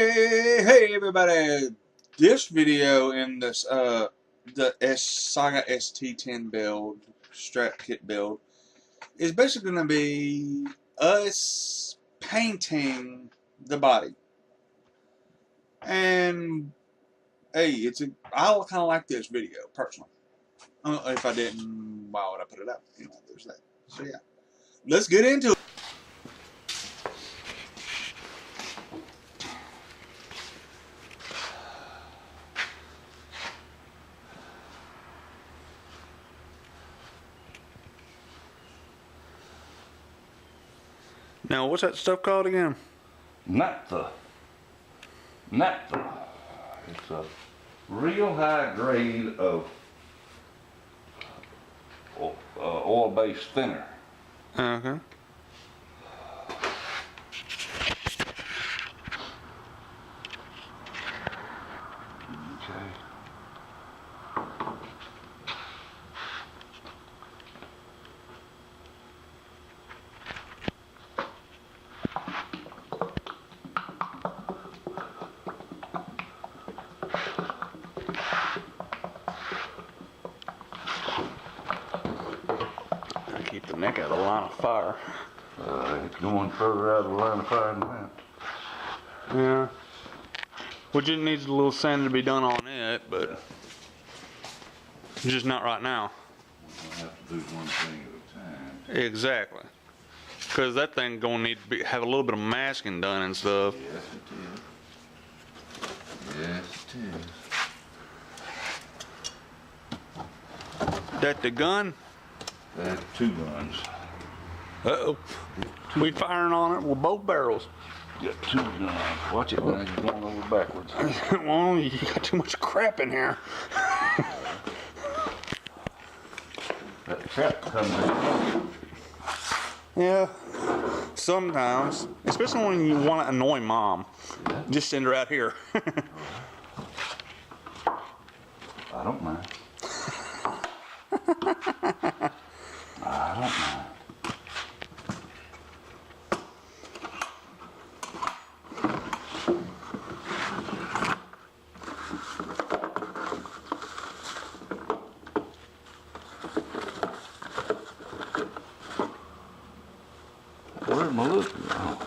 Hey everybody! This video in this the Saga ST10 build, strat kit build, is basically going to be us painting the body. And hey, I kind of like this video personally. If I didn't, why would I put it up? You know, there's that. So yeah, let's get into it. Now, what's that stuff called again? Naphtha. It's a real high grade of oil-based thinner. Okay. Keep the neck out of the line of fire. It's going further out of the line of fire than that. Yeah. Which it needs a little sanding to be done on it, but just not right now. We'll have to do one thing at a time. Exactly. Because that thing gonna need to have a little bit of masking done and stuff. Yes, it is. Yes, it is. That the gun? That's two guns. Uh-oh. We firing on it with both barrels. You got two guns. Watch it when you're going over backwards. Well, you got too much crap in here. That trap comes in. Yeah. Sometimes. Especially when you want to annoy mom. Yeah. Just send her out here. I don't mind. I don't mind. Where's my little gun?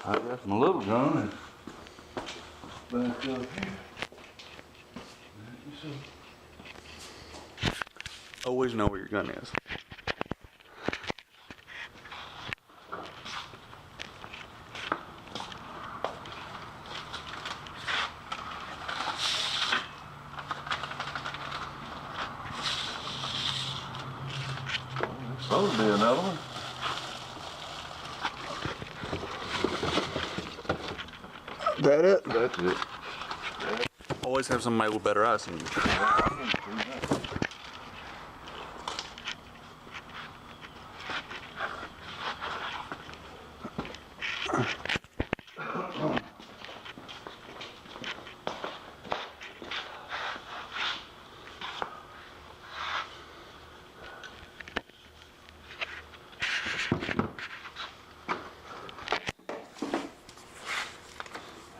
I got my little gun back up here. Always know where your gun is. Supposed to be another one. That it? That's it. Always have somebody with better eyes than you.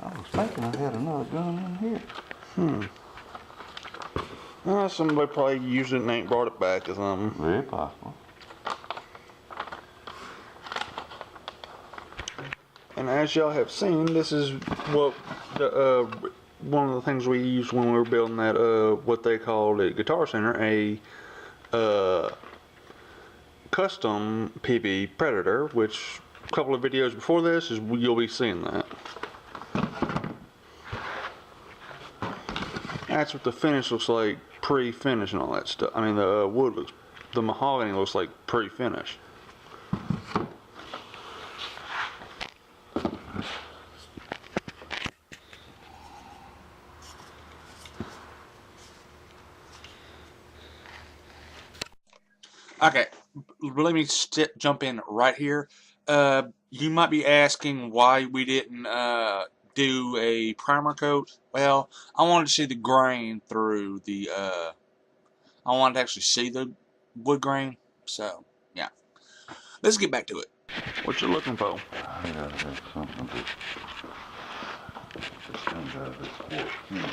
I was thinking I had another gun in here. Somebody probably used it and ain't brought it back or something. Very possible. And as y'all have seen, this is what the one of the things we used when we were building that what they called at Guitar Center, a custom PB Predator, which a couple of videos before this is you'll be seeing that. That's what the finish looks like, pre-finish and all that stuff. I mean, the wood looks, the mahogany looks like pre-finish. Okay, let me jump in right here. You might be asking why we didn't do a primer coat. Well, I wanted to see the grain through the, I wanted to actually see the wood grain. So, yeah. Let's get back to it. What you looking for? I gotta have something to ain't got a big quart can.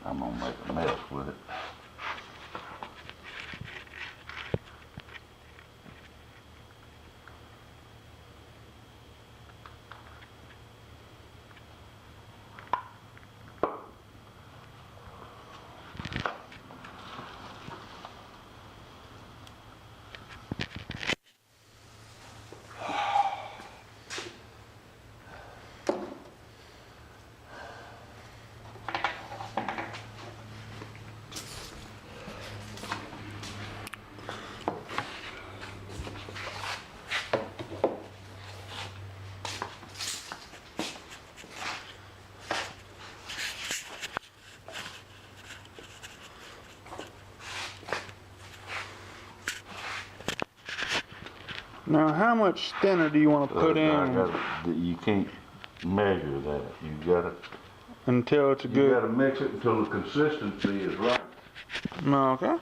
I'm gonna make a mess with it. Now, how much thinner do you want to put in You can't measure that. You gotta. until it's a You good? gotta mix it until the consistency is right. No, okay.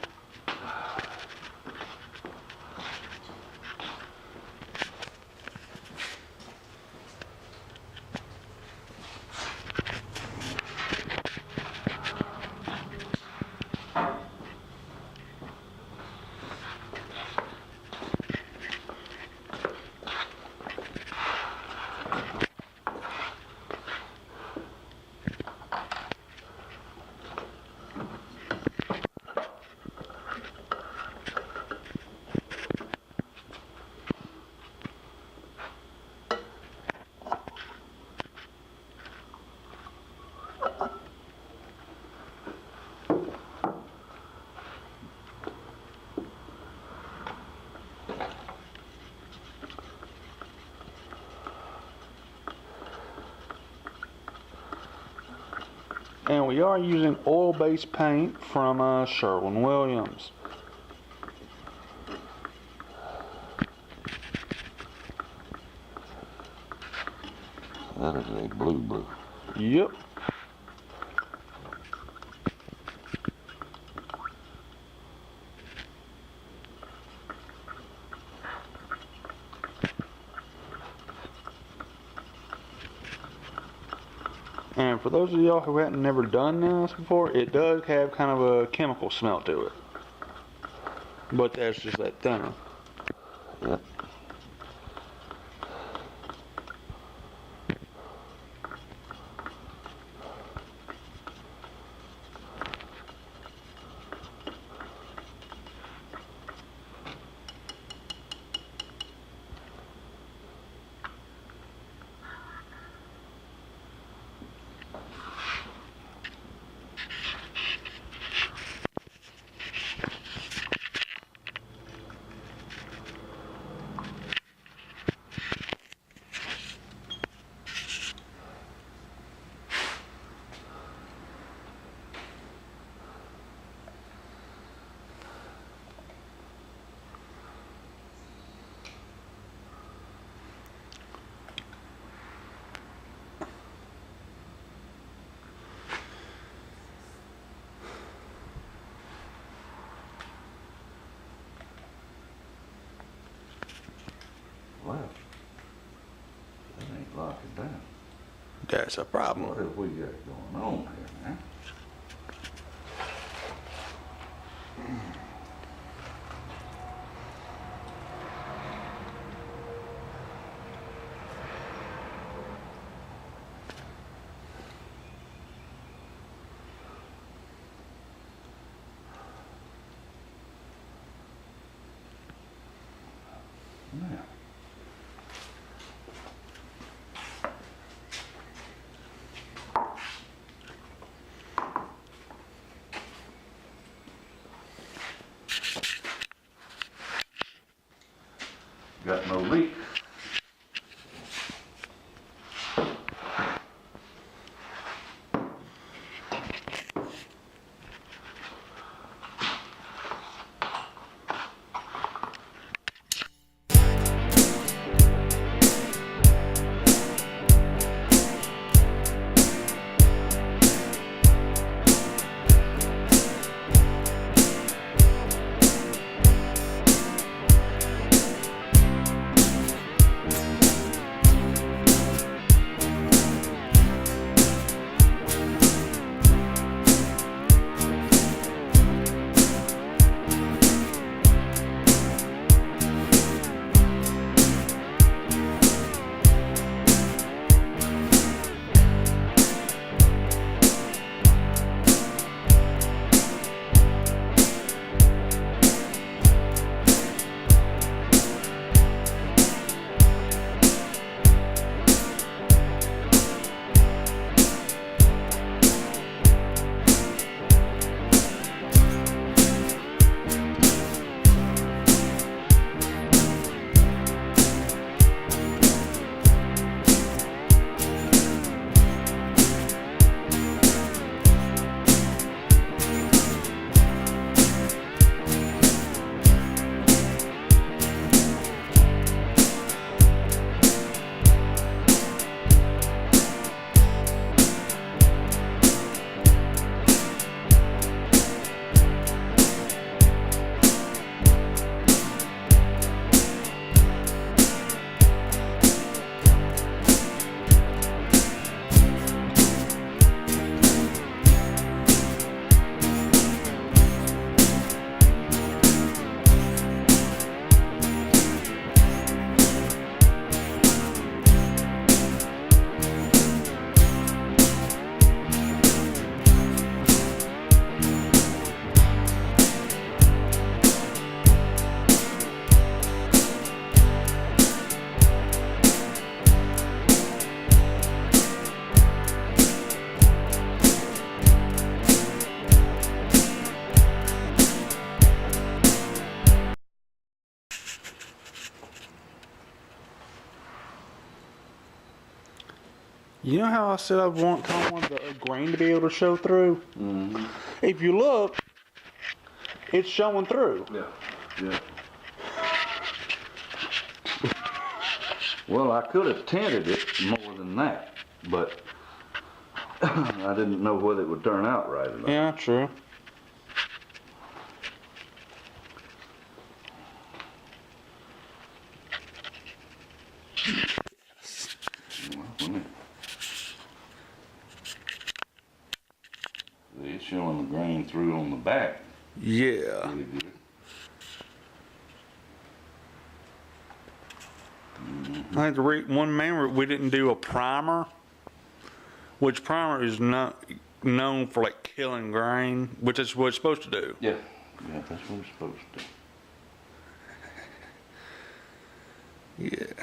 And we are using oil-based paint from Sherwin-Williams. That is a blue. Yep. And for those of y'all who hadn't never done this before, it does have kind of a chemical smell to it. But that's just that thinner. Yep. Well, that ain't locking down. That's a problem. What have we got going on here, man? Now, You know how I said I want the grain to be able to show through? Mm-hmm. If you look, it's showing through. Yeah, yeah. Well, I could have tinted it more than that, but I didn't know whether it would turn out right or not. Yeah, true. It's showing the grain through on the back. Yeah. Really good. I think one man we didn't do a primer, which primer is not known for like killing grain, which is what it's supposed to do. Yeah, yeah, that's what it's supposed to do. Yeah.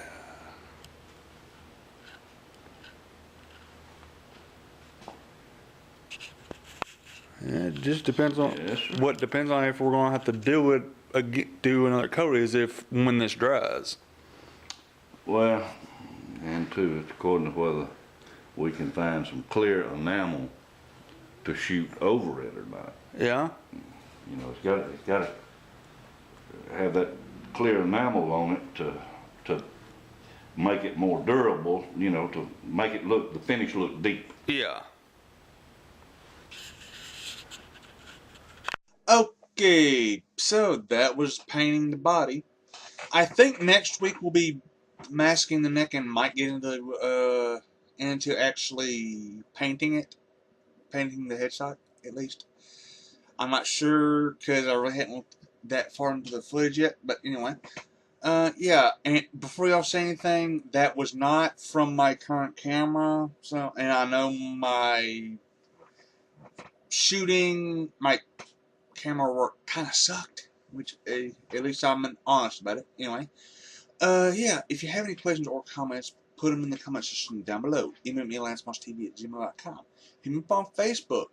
Yeah, it just depends on what depends on if we're gonna have to do it do another coat is if when this dries. Well, and too, it's according to whether we can find some clear enamel to shoot over it or not. Yeah. You know, it's got to have that clear enamel on it to make it more durable. You know, to make it look the finish look deep. Yeah. Okay, so that was painting the body. I think next week we'll be masking the neck and might get into actually painting the headshot at least. I'm not sure because I really hadn't looked that far into the footage yet. But anyway, yeah. And before y'all say anything, that was not from my current camera. So, and I know my camera work kind of sucked, which at least I'm honest about it. Anyway, yeah, if you have any questions or comments, put them in the comment section down below. Email me at lancemosstv@gmail.com. Hit me up on Facebook,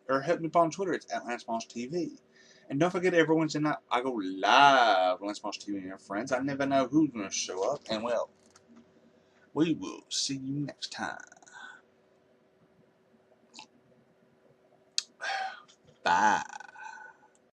or hit me up on Twitter. It's @LanceMossTV. And don't forget, every Wednesday night, I go live on Lance Moss TV and your friends. I never know who's going to show up, and well, we will see you next time. Bye.